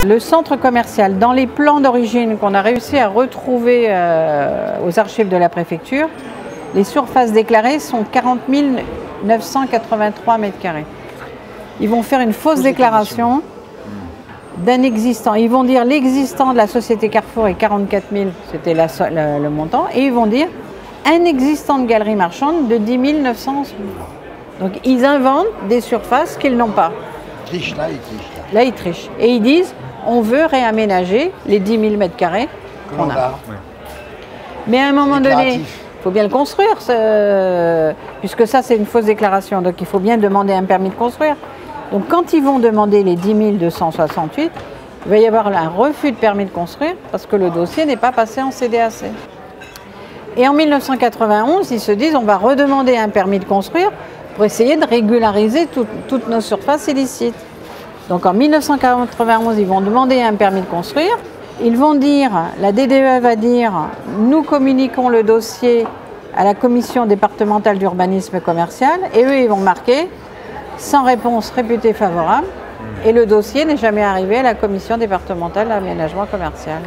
Le centre commercial, dans les plans d'origine qu'on a réussi à retrouver aux archives de la préfecture, les surfaces déclarées sont 40 983 m². Ils vont faire une fausse déclaration d'un existant. Ils vont dire l'existant de la société Carrefour est 44 000, c'était le montant, et ils vont dire un existant de galerie marchande de 10 900. Donc ils inventent des surfaces qu'ils n'ont pas. Ils trichent là, ils trichent là. Là, ils trichent. Et ils disent on veut réaménager les 10 000 m² qu'on a. Ouais. Mais à un moment donné, il faut bien le construire, puisque ça c'est une fausse déclaration, donc il faut bien demander un permis de construire. Donc quand ils vont demander les 10 268, il va y avoir un refus de permis de construire parce que le dossier n'est pas passé en CDAC. Et en 1991, ils se disent on va redemander un permis de construire pour essayer de régulariser toutes nos surfaces illicites. Donc en 1991, ils vont demander un permis de construire. Ils vont dire, la DDE va dire, nous communiquons le dossier à la commission départementale d'urbanisme commercial, et eux, ils vont marquer sans réponse réputée favorable, et le dossier n'est jamais arrivé à la commission départementale d'aménagement commercial.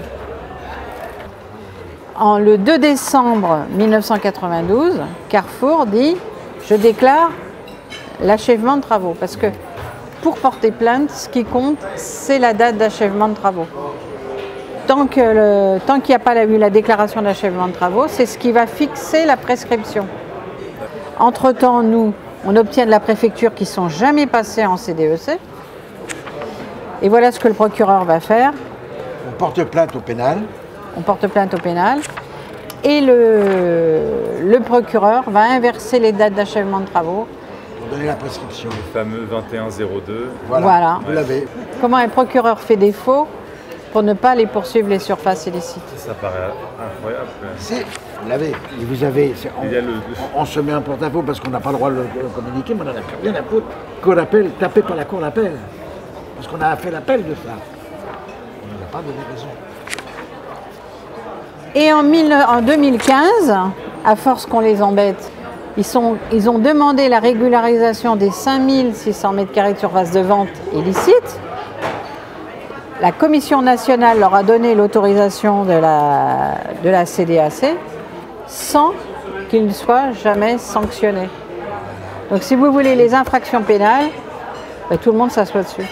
Le 2 décembre 1992, Carrefour dit « Je déclare l'achèvement de travaux ». Parce que pour porter plainte, ce qui compte, c'est la date d'achèvement de travaux. Tant qu'il n'y a pas eu la déclaration d'achèvement de travaux, c'est ce qui va fixer la prescription. Entre-temps, nous, on obtient de la préfecture qui ne sont jamais passés en CDEC. Et voilà ce que le procureur va faire. On porte plainte au pénal. On porte plainte au pénal. Et le procureur va inverser les dates d'achèvement de travaux. Pour donner la prescription. Le fameux 2102. Voilà. Vous l'avez. Comment un procureur fait défaut pour ne pas les poursuivre les surfaces illicites. Ça paraît incroyable. Vous l'avez. Et vous avez. On se met un porte-à-faux parce qu'on n'a pas le droit de le communiquer, mais on n'en a rien à foutre. Qu'on appelle, tapé par la cour d'appel. Parce qu'on a fait l'appel de ça. On n'a pas donné raison. Et en 2015, à force qu'on les embête, ils ont demandé la régularisation des 5600 m² de surface de vente illicite. La Commission nationale leur a donné l'autorisation de la CDAC sans qu'ils ne soient jamais sanctionnés. Donc si vous voulez les infractions pénales, tout le monde s'assoit dessus.